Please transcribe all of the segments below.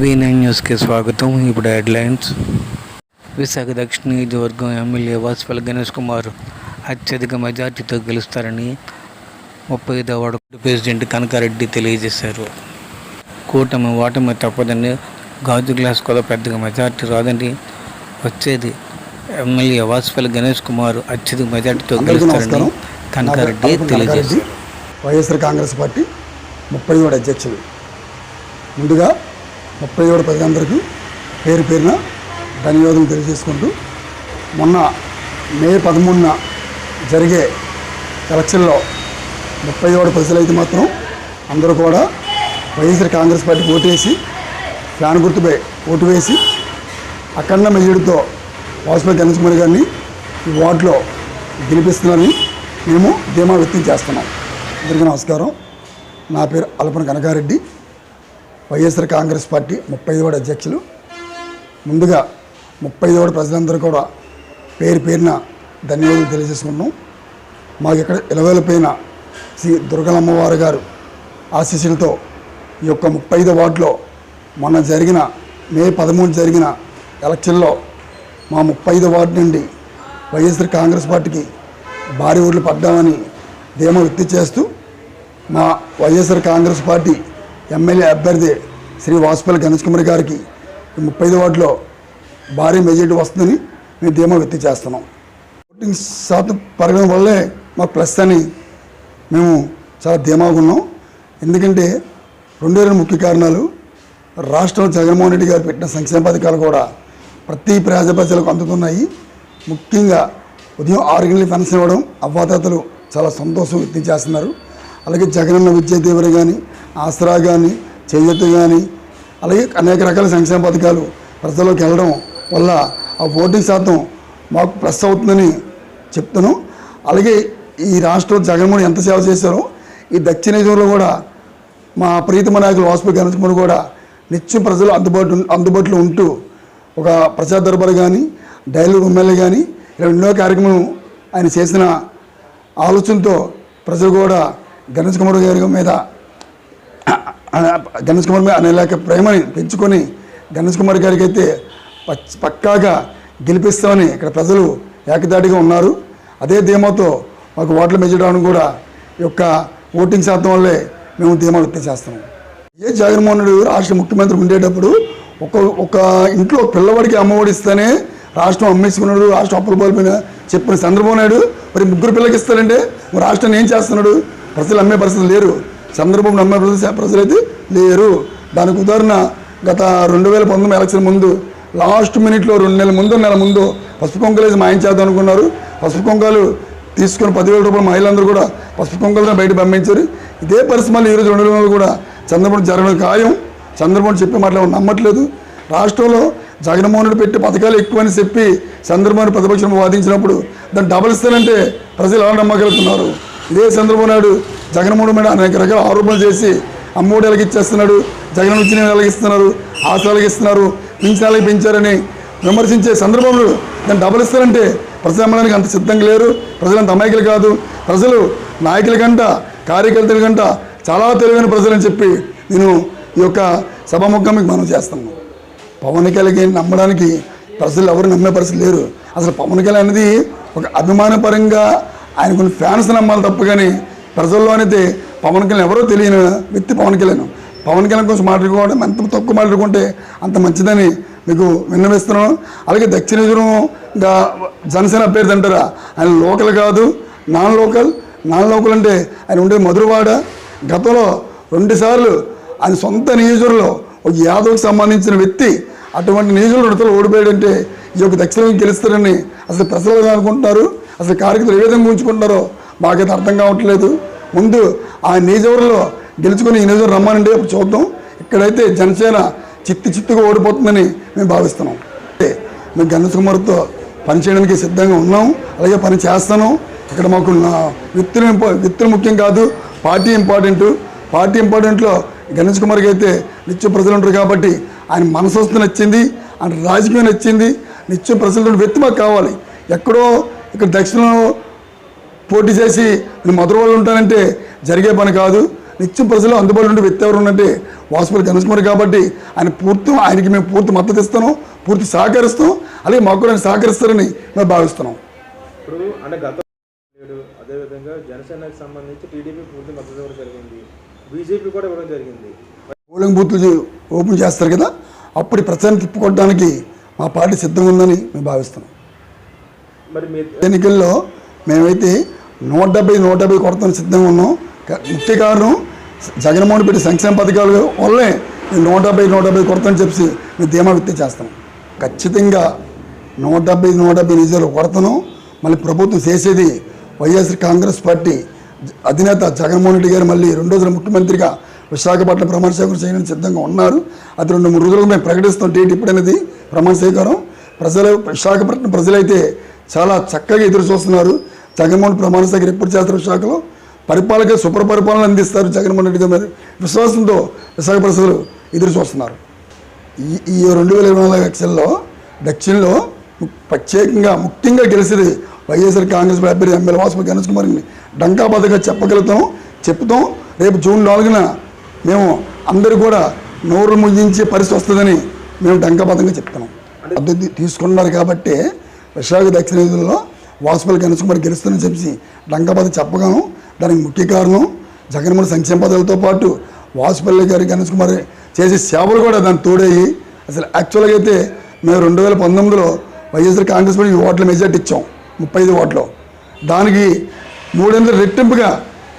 V9 న్యూస్కి స్వాగతం. ఇప్పుడు హెడ్లైన్స్. విశాఖ దక్షిణ నియోజకవర్గం ఎమ్మెల్యే వాసుపల్లి గణేష్ కుమార్ అత్యధిక మెజార్టీతో గెలుస్తారని 35వ వార్డు ప్రెసిడెంట్ కనకారెడ్డి తెలియజేశారు. కూటమి ఓటమి తప్పదని, గాజు గ్లాస్ కూడా పెద్దగా మెజార్టీ రాదని, వచ్చేది ఎమ్మెల్యే వాసుపల్లి గణేష్ కుమార్ అత్యధిక మెజార్టీతో గెలుస్తారని కనకారెడ్డి తెలియజేశారు. వైఎస్ఆర్ కాంగ్రెస్ పార్టీ 37 అధ్యక్షులు. ముందుగా 37 ప్రజలందరికీ పేరు పేరున ధన్యవాదాలు తెలియజేసుకుంటూ, మొన్న మే 13న జరిగే ఎలక్షన్లో 37 ప్రజలు అయితే మాత్రం అందరూ కూడా వైఎస్ఆర్ కాంగ్రెస్ పార్టీకి ఓటేసి, ఫ్యాన్ గుర్తుపై ఓటు వేసి అఖండ మెజారిటీతో వాసుపల్లి గణేష్ కుమార్ గారిని ఈ వార్డులో గెలిపిస్తున్నారని మేము ధీమా వ్యక్తం చేస్తున్నాం. అందరికీ నమస్కారం. నా పేరు అలపన కనకారెడ్డి, వైఎస్ఆర్ కాంగ్రెస్ పార్టీ 35వ అధ్యక్షులు. ముందుగా 35 ప్రజలందరూ కూడా పేరు పేరున ధన్యవాదాలు తెలియజేసుకున్నాం. మాకు ఇక్కడ ఇలవేలపైన శ్రీ దుర్గలమ్మవారి గారు ఆశీస్సులతో ఈ యొక్క 35 వార్డులో మొన్న జరిగిన మే 13 జరిగిన ఎలక్షన్లో మా 35 వార్డు నుండి వైఎస్ఆర్ కాంగ్రెస్ పార్టీకి భారీ ఓట్లు పడ్డామని ధీమా వ్యక్తం చేస్తూ, మా వైఎస్ఆర్ కాంగ్రెస్ పార్టీ ఎమ్మెల్యే అభ్యర్థి శ్రీ వాసుపల్లి గణేష్ కుమార్ గారికి 35 వార్డులో భారీ మెజారిటీ వస్తుందని మేము ధీమా వ్యక్తం చేస్తున్నాం. ఓటింగ్ శాతం పెరగడం వల్లే మాకు ప్లస్ అని మేము చాలా ధీమాగా ఉన్నాం. ఎందుకంటే 2 ముఖ్య కారణాలు. రాష్ట్రంలో జగన్మోహన్ రెడ్డి గారు పెట్టిన సంక్షేమ పథకాలు కూడా ప్రతి ప్రజలకు అందుతున్నాయి. ముఖ్యంగా ఉదయం 6 గంటలకు పెన్షన్ ఇవ్వడం అవ్వాతాతలు చాలా సంతోషం వ్యక్తం చేస్తున్నారు. అలాగే జగనన్న విద్యా దీవెన కానీ, ఆసరా కానీ, చేయూత కానీ, అలాగే అనేక రకాల సంక్షేమ పథకాలు ప్రజల్లోకి వెళ్ళడం వల్ల ఆ ఓటింగ్ శాతం మాకు ప్లస్ అవుతుందని చెప్తాను. అలాగే ఈ రాష్ట్రంలో జగన్మోహన్ ఎంత సేవ చేశారో ఈ దక్షిణ నియోజకవర్గంలో కూడా మా ప్రీతమ నాయకులు వాసుపల్లి గణేష్ కుమార్ కూడా నిత్యం ప్రజలు అందుబాటులో ఉంటూ ఒక ప్రచార దర్బారు కానీ, డైలీ ఎమ్మెల్యే కానీ ఇలా ఎన్నో కార్యక్రమం ఆయన చేసిన ఆలోచనతో ప్రజలు కూడా గణేష్ కుమార్ గారి మీద అనేక ప్రేమని పెంచుకొని గణేష్ కుమార్ గారికి అయితే పక్కాగా గెలిపిస్తామని ఇక్కడ ప్రజలు ఏకదాటిగా ఉన్నారు. అదే ధీమాతో మాకు ఓట్ల మెజారిటీ కూడా ఈ యొక్క ఓటింగ్ శాతం వల్లే మేము ధీమా వ్యక్తం చేస్తున్నాం. జగన్మోహన్ రెడ్డి రాష్ట్ర ముఖ్యమంత్రి ఉండేటప్పుడు ఒక ఇంట్లో పిల్లవాడికి అమ్మఒడి ఇస్తేనే రాష్ట్రం అమ్మేసుకున్నాడు, రాష్ట్రం అప్పుల పాలైన చెప్పిన చంద్రబాబు నాయుడు మరి 3 పిల్లలకి ఇస్తారంటే రాష్ట్రాన్ని ఏం చేస్తున్నాడు? ప్రజలు అమ్మే పరిస్థితులు లేరు. చంద్రబాబు నమ్మే ప్రజలైతే లేరు. దానికి ఉదాహరణ గత 2019 ఎలక్షన్ ముందు లాస్ట్ మినిట్లో 2 నెలల ముందు, నెల ముందు పసుపు కుంకాలు వేసి మాయం చేద్దాం అనుకున్నారు. పసుపు కుంకాలు తీసుకుని 10,000 రూపాయలు మహిళలందరూ కూడా పసుపు కుంకాలను బయట పంపించారు. ఇదే పరిస్థితి మళ్ళీ ఈరోజు 2 నెలలు కూడా చంద్రబాబు జరగడం ఖాయం. చంద్రబాబు చెప్పే మాటలు నమ్మట్లేదు. రాష్ట్రంలో జగన్మోహన్ రెడ్డి పెట్టి పథకాలు ఎక్కువని చెప్పి చంద్రబాబు ప్రతిపక్షం వాదించినప్పుడు దాన్ని డబల్ ఇస్తానంటే ప్రజలు ఎలా నమ్మగలుగుతున్నారు? ఇదే చంద్రబాబు నాయుడు జగన్మోహన్ మీద అనేక రకాల ఆరోపణలు చేసి అమ్మఒడి ఎలాగ ఇచ్చేస్తున్నాడు, జగన్ వచ్చిన ఎలాగ ఇస్తున్నారు, ఆశలకి ఇస్తున్నారు, పింఛనాలకి పెంచారని విమర్శించే చంద్రబాబు దాన్ని డబల్ ఇస్తారంటే ప్రజలు అమ్మడానికి అంత సిద్ధంగా లేరు. ప్రజలు అంత అమాయకులు కాదు. ప్రజలు నాయకుల కంట, కార్యకర్తల కంట చాలా తెలివైన ప్రజలని చెప్పి నేను ఈ యొక్క సభాముఖంగా మీకు మనం చేస్తాను. పవన్ కళ్యాణ్ నమ్మడానికి ప్రజలు ఎవరు నమ్మే పరిస్థితి లేరు. అసలు పవన్ కళ్యాణ్ అనేది ఒక అభిమానపరంగా ఆయన కొన్ని ఫ్యాన్స్ నమ్మాలి తప్ప కానీ ప్రజల్లో అనేది పవన్ కళ్యాణ్ ఎవరో తెలియని వ్యక్తి పవన్ కళ్యాణ్. పవన్ కళ్యాణ్ కోసం మాట్లాడుకోవడం ఎంత తక్కువ మాట్లాడుకుంటే అంత మంచిదని మీకు విన్నవిస్తున్నాను. అలాగే దక్షిణ నియోజకవర్గంగా జనసేన అభ్యర్థి అంటారా, ఆయన లోకల్ కాదు, నాన్ లోకల్ అంటే ఆయన ఉండే మధురవాడ. గతంలో 2 సార్లు ఆయన సొంత నియోజకవర్గంలో ఒక యాదవ్కి సంబంధించిన వ్యక్తి అటువంటి నియోజకవర్గంలో ఓడిపోయాడంటే ఈ యొక్క దక్షిణ గెలుస్తారని అసలు ప్రజలు అనుకుంటున్నారు. అసలు కార్యకర్తలు ఏ విధంగా ఉంచుకుంటున్నారో మాకైతే అర్థం కావట్లేదు. ముందు ఆ నియోజకవర్గంలో గెలుచుకొని ఈ నియోజకవర్గం రమ్మానండి, అప్పుడు చూద్దాం. ఇక్కడైతే జనసేన చిత్తుగా ఓడిపోతుందని మేము భావిస్తున్నాం. మేము గణేష్ కుమార్తో పనిచేయడానికి సిద్ధంగా ఉన్నాం, అలాగే పని చేస్తాను. ఇక్కడ మాకు వ్యక్తులు ముఖ్యం కాదు, పార్టీ ఇంపార్టెంట్. పార్టీ ఇంపార్టెంట్లో గణేష్ కుమార్కి అయితే నిత్య ప్రజలు ఉంటారు కాబట్టి ఆయన మనసొస్తు నచ్చింది, ఆయన రాజకీయం నచ్చింది. నిత్యం ప్రజలతో వ్యక్తి మాకు కావాలి. ఎక్కడో ఇక్కడ దక్షిణంలో పోటీ చేసి నేను మధుర వాళ్ళు ఉంటానంటే జరిగే పని కాదు. నిత్యం ప్రజలు అందుబాటులో ఉండే వ్యక్తి ఎవరు ఉన్నట్టే వాసుపల్లి గణేష్ కుమార్ కాబట్టి ఆయనకి మేము పూర్తి మద్దతు ఇస్తాను, పూర్తి సహకరిస్తాం. అలాగే మాకు కూడా ఆయన సహకరిస్తారని మేము భావిస్తున్నాం. ఇప్పుడు అంటే గత అదేవిధంగా జనసేనకు సంబంధించి టీడీపీ పూర్తి మద్దతు ఇవ్వడం జరిగింది, బీజేపీ కూడా ఇవ్వడం జరిగింది. పోలింగ్ బూత్లు ఓపెన్ చేస్తారు కదా, అప్పుడు ప్రచారం తిప్పుకోవడానికి మా పార్టీ సిద్ధంగా ఉందని మేము భావిస్తున్నాం. మరి మీ ఎన్నికల్లో మేమైతే 170 కొడతానికి సిద్ధంగా ఉన్నాం. ముఖ్య కారణం జగన్మోహన్ పెట్టి సంక్షేమ పథకాల వల్లే 170 కొడతామని చెప్పి మేము ధీమా వ్యక్తం చేస్తాం. ఖచ్చితంగా 170 నిజాలు కొడతాను. మళ్ళీ ప్రభుత్వం చేసేది వైఎస్ఆర్ కాంగ్రెస్ పార్టీ అధినేత జగన్మోహన్ రెడ్డి గారు మళ్ళీ 2 రోజుల ముఖ్యమంత్రిగా విశాఖపట్నం ప్రమాణ స్వీకారం చేయడానికి సిద్ధంగా ఉన్నారు. అది 2-3 రోజులకు మేము ప్రకటిస్తాం డేట్ ఇప్పుడనేది ప్రమాణ స్వీకారం. విశాఖపట్నం ప్రజలైతే చాలా చక్కగా ఎదురు చూస్తున్నారు. జగన్మోహన్ ప్రమాణ స్వీకారం ఎప్పుడు చేస్తారు, విశాఖలో పరిపాలక సుపరిపాలన అందిస్తారు జగన్మోహన్ రెడ్డి గారు విశ్వాసంతో విశాఖ ప్రజలు ఎదురు చూస్తున్నారు. ఈ 2024 ఎలక్షన్లో దక్షిణలో ప్రత్యేకంగా ముఖ్యంగా గెలిచేది వైఎస్ఆర్ కాంగ్రెస్ అభ్యర్థి ఎమ్మెల్యే వాసుపల్లి గణేష్ కుమార్ని డంకాబద్ధంగా చెప్తాం. రేపు జూన్ 4న మేము అందరూ కూడా నోరు ముగించే పరిస్థితి వస్తుందని మేము డంకాబద్ధంగా చెప్తున్నాం. అభ్యర్థి తీసుకున్నారు కాబట్టి విశాఖ దక్షిణ నిధుల్లో వాసుపల్లి గణేష్ కుమార్ గెలుస్తుందని చెప్పి డంకాబద్ధ చెప్పగాను. దానికి ముఖ్య కారణం జగన్మోహన్ సంక్షేమ పదవులతో పాటు వాసుపల్లి గారి గణేష్ కుమార్ చేసే సేవలు కూడా దాన్ని తోడయ్యి అసలు యాక్చువల్గా అయితే మేము 2019లో వైఎస్ఆర్ కాంగ్రెస్ పార్టీ ఓట్ల మెజార్టీ ఇచ్చాం 35 ఓట్లు. దానికి 300 రెట్టింపుగా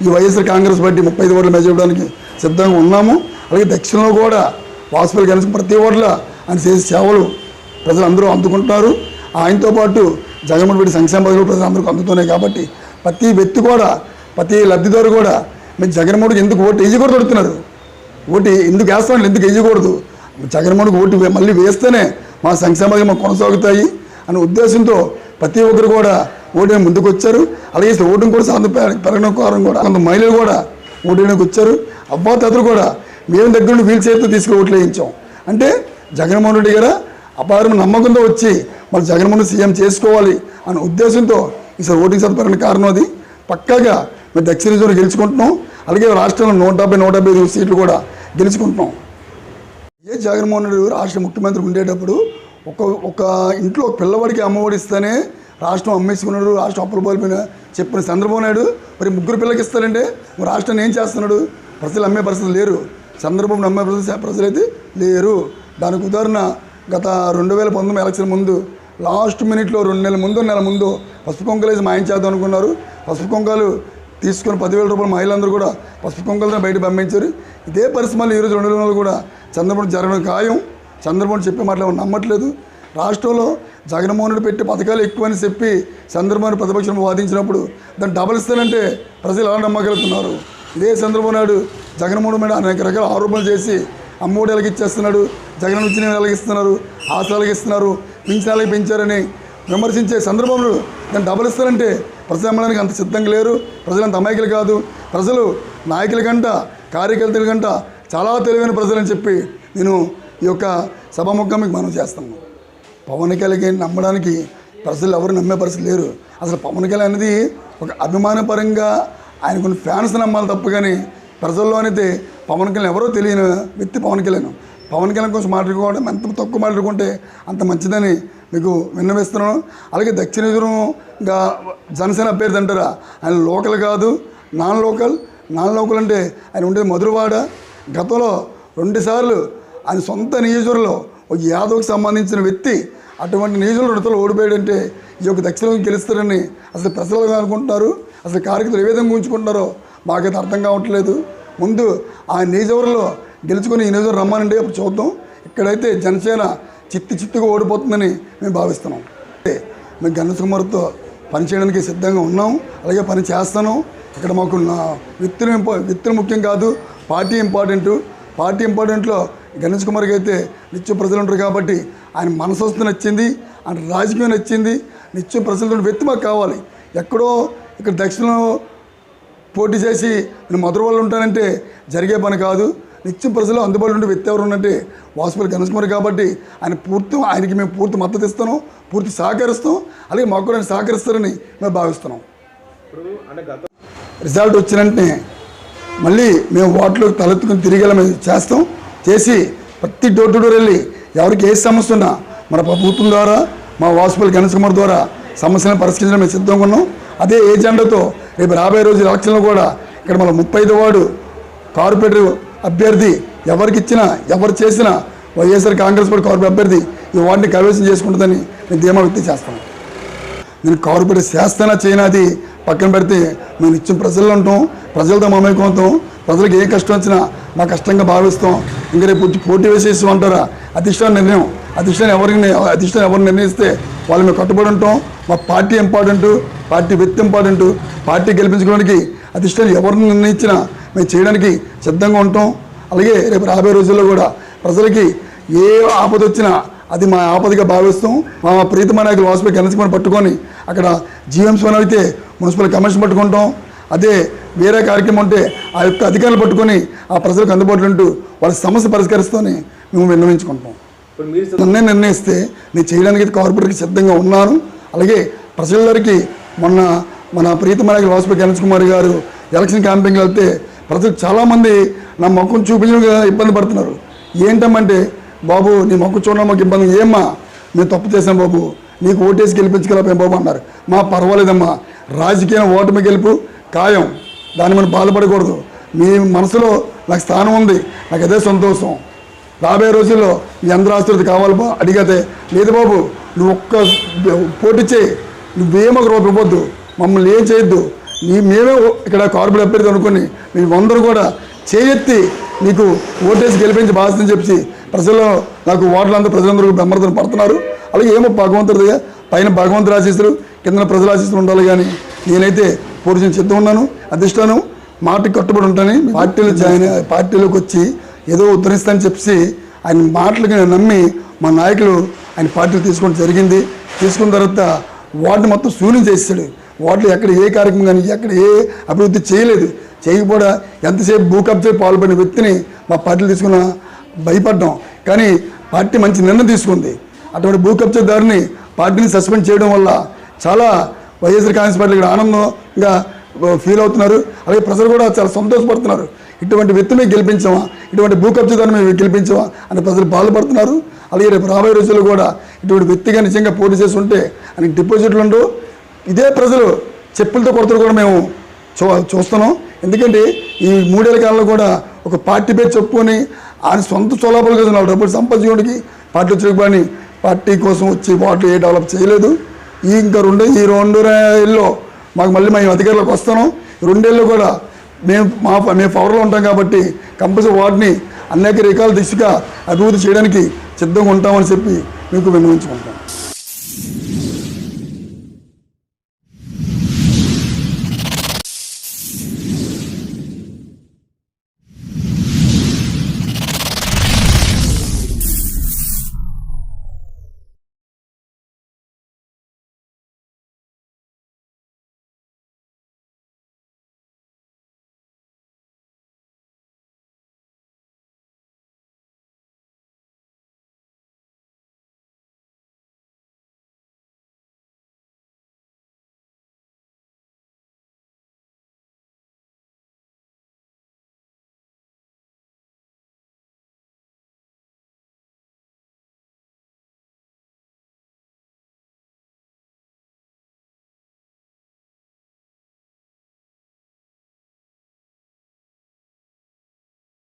ఈ వైఎస్ఆర్ కాంగ్రెస్ పార్టీ 35 ఓట్ల మెజార్టీ ఇవ్వడానికి సిద్ధంగా ఉన్నాము. అలాగే దక్షిణంలో కూడా వాసుపల్లి గణేష్ ప్రతి ఓట్ల ఆయన చేసే సేవలు ప్రజలందరూ అందుకుంటారు. ఆయనతో పాటు జగన్మోహన్ రెడ్డి సంక్షేమ పథకాలు ప్రజలందరికీ అందుతున్నాయి కాబట్టి ప్రతి వ్యక్తి కూడా ప్రతి లబ్ధిదారు కూడా మీరు జగన్మోహన్కి ఎందుకు ఓటు వేయకూడదు అడుగుతున్నారు. ఓటు ఎందుకు వేస్తామని ఎందుకు వేయకూడదు, జగన్మోహన్కి ఓటు మళ్ళీ వేస్తేనే మా సంక్షేమ పథకాలు మాకు కొనసాగుతాయి అనే ఉద్దేశంతో ప్రతి ఒక్కరు కూడా ఓటు ముందుకు వచ్చారు. అలాగే ఓటును కూడా సాధన పెరగడం కారణం కూడా కొంత మహిళలు కూడా ఓటు వచ్చారు. అవ్వాతాతలు కూడా మేము దగ్గర నుండి వీల్ చైర్తో తీసుకుని ఓట్లు వేయించాం. అంటే జగన్మోహన్ రెడ్డి గారు అపారమైన నమ్మకంతో వచ్చి మరి జగన్మోహన్ సీఎం చేసుకోవాలి అనే ఉద్దేశంతో ఈసారి ఓటింగ్ శాతం పెరిగిన కారణం అది. పక్కాగా మేము దక్షిణ జోన్ గెలుచుకుంటున్నాం. అలాగే రాష్ట్రంలో 175 సీట్లు కూడా గెలుచుకుంటున్నాం. జగన్మోహన్ రెడ్డి రాష్ట్ర ముఖ్యమంత్రి ఉండేటప్పుడు ఒక ఇంట్లో ఒక పిల్లవాడికి అమ్మఒడి ఇస్తేనే రాష్ట్రం అమ్మేసుకున్నాడు, రాష్ట్రం అప్పుల పాలైన చెప్పిన చంద్రబాబు నాయుడు మరి 3 పిల్లలకి ఇస్తారంటే రాష్ట్రాన్ని ఏం చేస్తున్నాడు? ప్రజలు అమ్మే పరిస్థితులు లేరు, చంద్రబాబు అమ్మే ప్రజలైతే లేరు. దానికి ఉదాహరణ గత 2019 ఎలక్షన్ ముందు లాస్ట్ మినిట్లో 2 నెలల ముందు నెల ముందు పసుపు కొంకలు వేసి మాయం చేద్దాం అనుకున్నారు. పసుపు కొంకలు తీసుకొని 10,000 రూపాయలు మహిళలందరూ కూడా పసుపు కొంకలతో బయట పంపించారు. ఇదే పరిస్థితి మళ్ళీ ఈరోజు 2 నెలలు కూడా చంద్రబాబు జరగడం ఖాయం. చంద్రబాబు చెప్పే మాటలు నమ్మట్లేదు. రాష్ట్రంలో జగన్మోహన్ రెడ్డి పెట్టే పథకాలు ఎక్కువని చెప్పి చంద్రబాబు ప్రతిపక్షం వాదించినప్పుడు దాన్ని డబల్ ఇస్తానంటే ప్రజలు ఎలా నమ్మగలుగుతున్నారు? ఇదే చంద్రబాబు నాయుడు జగన్మోహన్ రెడ్డి అనేక రకాల ఆరోపణలు చేసి అమ్మఒడి ఎలాగ ఇచ్చేస్తున్నాడు, జగన్ నుంచి ఎలాగ ఇస్తున్నారు, ఆశలు ఇస్తున్నారు, పింఛనాలకి పెంచారని విమర్శించే చంద్రబాబు దాన్ని డబల్ ఇస్తారంటే ప్రజలు నమ్మడానికి అంత సిద్ధంగా లేరు. ప్రజలు అంత అమాయకులు కాదు. ప్రజలు నాయకుల కంట కార్యకర్తల కంట చాలా తెలివైన ప్రజలని చెప్పి నేను ఈ యొక్క సభాముఖంగా మీకు మనం చేస్తాము. పవన్ కళ్యాణ్ నమ్మడానికి ప్రజలు ఎవరు నమ్మే పరిస్థితి లేరు. అసలు పవన్ కళ్యాణ్ అనేది ఒక అభిమానపరంగా ఆయన కొన్ని ఫ్యాన్స్ నమ్మాలి తప్ప కానీ ప్రజల్లోనైతే పవన్ కళ్యాణ్ ఎవరో తెలియని వ్యక్తి పవన్ కళ్యాణ్. పవన్ కళ్యాణ్ కోసం మాట్లాడుకోవడం ఎంత తక్కువ మాట్లాడుకుంటే అంత మంచిదని మీకు విన్నవిస్తున్నాను. అలాగే దక్షిణగా జనసేన అభ్యర్థి అంటారా, ఆయన లోకల్ కాదు, నాన్ లోకల్ అంటే ఆయన ఉండేది మధురవాడ. గతంలో 2 సార్లు ఆయన సొంత నియోజకవర్గంలో ఒక యాదవ్కి సంబంధించిన వ్యక్తి అటువంటి నియోజకవర్గంలో 2 సార్లు ఓడిపోయాడంటే ఈ యొక్క దక్షిణంగా గెలుస్తారని అసలు ప్రజలు అనుకుంటున్నారు. అసలు కార్యకర్తలు ఏ విధంగా ఉంచుకుంటారో మాకైతే అర్థం కావట్లేదు. ముందు ఆ నియోజకవర్గంలో గెలుచుకొని ఈ నియోజకవర్గం రమ్మానండి, అప్పుడు చూద్దాం. ఇక్కడైతే జనసేన చిత్తుగా ఓడిపోతుందని మేము భావిస్తున్నాం. మేము గణేష్ కుమార్తో పనిచేయడానికి సిద్ధంగా ఉన్నాం, అలాగే పని చేస్తాను. ఇక్కడ మాకు వ్యక్తులు ముఖ్యం కాదు, పార్టీ ఇంపార్టెంట్. పార్టీ ఇంపార్టెంట్లో గణేష్ కుమార్కి అయితే నిత్యం ప్రజలు ఉంటారు కాబట్టి ఆయన మనసొస్తు నచ్చింది, ఆయన రాజకీయం నచ్చింది. నిత్యం ప్రజలతో వ్యక్తి మాకు కావాలి. ఎక్కడో ఇక్కడ దక్షిణంలో పోటీ చేసి నేను మధుర వాళ్ళు ఉంటానంటే జరిగే పని కాదు. నిత్యం ప్రజలు అందుబాటులో ఉండే వ్యక్తి ఎవరు ఉన్నట్టే వాసుపల్లి గణేష్ కుమార్ కాబట్టి ఆయనకి మేము పూర్తి మద్దతు ఇస్తాను, పూర్తి సహకరిస్తాం. అలాగే మాకు కూడా ఆయన సహకరిస్తారని మేము భావిస్తున్నాం. రిజల్ట్ వచ్చిన వెంటనే మళ్ళీ మేము వాటిలో తలెత్తుకుని తిరిగేలా మేము చేస్తాం. చేసి ప్రతి డోర్ టు డోర్ వెళ్ళి ఎవరికి ఏ సమస్య ఉన్నా మన ప్రభుత్వం ద్వారా మా వాసుపల్లి గణేష్ కుమార్ ద్వారా సమస్యలను పరిష్కరించడం మేము సిద్ధంగా ఉన్నాం. అదే ఏజెండాతో రేపు రాబోయే రోజు ఎలక్షన్లో కూడా ఇక్కడ మన 35వ వార్డు కార్పొరేటర్ అభ్యర్థి ఎవరికి ఇచ్చినా ఎవరు చేసినా వైఎస్ఆర్ కాంగ్రెస్ పార్టీ కార్పొరేటర్ అభ్యర్థి ఈ వార్డుని కైవసం చేసుకుంటుందని నేను ధీమా వ్యక్తం చేస్తాను. నేను కార్పొరేట్ చేస్తానా చేయనా అది పక్కన పెడితే మేము నిత్యం ప్రజల్లో ఉంటాం, ప్రజలతో మమేకం అవుతాం. ప్రజలకు ఏ కష్టం వచ్చినా మా కష్టంగా భావిస్తాం. ఇంకా రేపు పోటీ వేసేసి అంటారా అధిష్టాన నిర్ణయం, అధిష్టానం ఎవరు నిర్ణయిస్తే వాళ్ళు మేము కట్టుబడి ఉంటాం. మా పార్టీ ఇంపార్టెంట్, పార్టీ వ్యక్తి ఇంపార్టెంట్. పార్టీ గెలిపించుకోవడానికి అధిష్టానం ఎవరిని నిర్ణయించినా మేము చేయడానికి సిద్ధంగా ఉంటాం. అలాగే రేపు రాబోయే రోజుల్లో కూడా ప్రజలకి ఏ ఆపద వచ్చినా అది మా ఆపదగా భావిస్తాం. మా ప్రీతమ నాయకులు వాసుపల్లి గణేష్ కుమార్ పట్టుకొని అక్కడ జీఎంసీ అయితే మున్సిపల్ కమిషన్ పట్టుకుంటాం. అదే వేరే కార్యక్రమం ఉంటే ఆ యొక్క అధికారులు పట్టుకొని ఆ ప్రజలకు అందుబాటులో ఉంటూ వాళ్ళ సమస్య పరిష్కరిస్తామని మేము విన్నవించుకుంటాం. నన్నే నిర్ణయిస్తే నేను చేయడానికి కార్పొరేటర్కి సిద్ధంగా ఉన్నాను. అలాగే ప్రజలందరికీ మొన్న మన ప్రీతమ నాయకులు వాసుపల్లి గణేష్ కుమార్ గారు ఎలక్షన్ క్యాంపెయిన్కి వెళ్తే ప్రజలు చాలామంది నా మొక్కను చూపించడం ఇబ్బంది పడుతున్నారు. ఏంటమ్మంటే బాబు నీ మొక్క చూడడం మాకు ఇబ్బంది, ఏమ్మా మేము తప్పు చేసాం బాబు, నీకు ఓటేసి గెలిపించగలపోయాం బాబు అన్నారు. మా పర్వాలేదమ్మా, రాజకీయ ఓటమి గెలుపు ఖాయం, దాన్ని మనం బాధపడకూడదు. మీ మనసులో నాకు స్థానం ఉంది, నాకు అదే సంతోషం. రాబోయే రోజుల్లో మీ అందరూ ఆశీర్వాదం కావాలి బా అడిగితే లేదు బాబు నువ్వు ఒక్క పోటీ చేయి, నువ్వేమో ఒక రూపాయి ఇవ్వద్దు, మమ్మల్ని ఏం చేయొద్దు, మేమే ఇక్కడ కార్పొరేట్ అభ్యర్థి అనుకుని మేము అందరూ కూడా చేయెత్తి నీకు ఓటేసి గెలిపించి బాధ్యతని చెప్పి ప్రజల్లో నాకు ఓట్లంతా ప్రజలందరూ బ్రహ్మర్థం పడుతున్నారు. అలాగే ఏమో భగవంతుడిగా పైన భగవంతుడు ఆశీస్సులు కింద ప్రజల ఆశీస్సులు ఉండాలి. కానీ నేనైతే పోటీ చేయడం సిద్ధం ఉన్నాను. అధిష్టానం మాటకి కట్టుబడి ఉంటాను. పార్టీలోకి వచ్చి ఏదో ఉద్ధరిస్తానని చెప్పి ఆయన మాటలకి నమ్మి మా నాయకులు ఆయన పార్టీలు తీసుకోవడం జరిగింది. తీసుకున్న తర్వాత వార్డు మొత్తం శూన్యం చేసాడు. వార్డులో ఎక్కడ ఏ కార్యక్రమం కానీ ఎక్కడ ఏ అభివృద్ధి చేయలేదు. చేయకపోవడా ఎంతసేపు భూ కబ్జా పాల్పడిన వ్యక్తిని మా పార్టీలు తీసుకున్న భయపడ్డాం. కానీ పార్టీ మంచి నిర్ణయం తీసుకుంది. అటువంటి భూ కబ్జాదారుని పార్టీని సస్పెండ్ చేయడం వల్ల చాలా వైఎస్ఆర్ కాంగ్రెస్ పార్టీ ఇక్కడ ఆనందంగా ఫీల్ అవుతున్నారు. అలాగే ప్రజలు కూడా చాలా సంతోషపడుతున్నారు. ఇటువంటి వ్యక్తిని గెలిపించామా, ఇటువంటి భూ కబ్జాదారుని మేము గెలిపించామా అని ప్రజలు బాధపడుతున్నారు. అలాగే రేపు రాబోయే రోజుల్లో కూడా ఇటువంటి వ్యక్తిగా నిజంగా పోటీ చేసి ఉంటే ఆయనకి డిపాజిట్లు ఉండవు. ఇదే ప్రజలు చెప్పులతో కొడతలు కూడా మేము చూస్తున్నాం. ఎందుకంటే ఈ 3 ఏళ్ల కాలంలో కూడా ఒక పార్టీ పేరు చెప్పుకొని ఆయన సొంత చొలాపలు కోసం 4 డబ్బులు సంపాదించుకోవడానికి పార్టీ వచ్చి పార్టీ కోసం వచ్చి వాటిలో ఏ డెవలప్ చేయలేదు. ఇంకా 2 ఏళ్ళలో మాకు మళ్ళీ మేము అధికారులకు వస్తాను. 2 ఏళ్ళు కూడా మేము పవర్లో ఉంటాం కాబట్టి కంపల్సరీ వాటిని అనేక రకాల దిశగా అభివృద్ధి చేయడానికి సిద్ధంగా ఉంటామని చెప్పి మీకు విన్నవించుకుంటాం.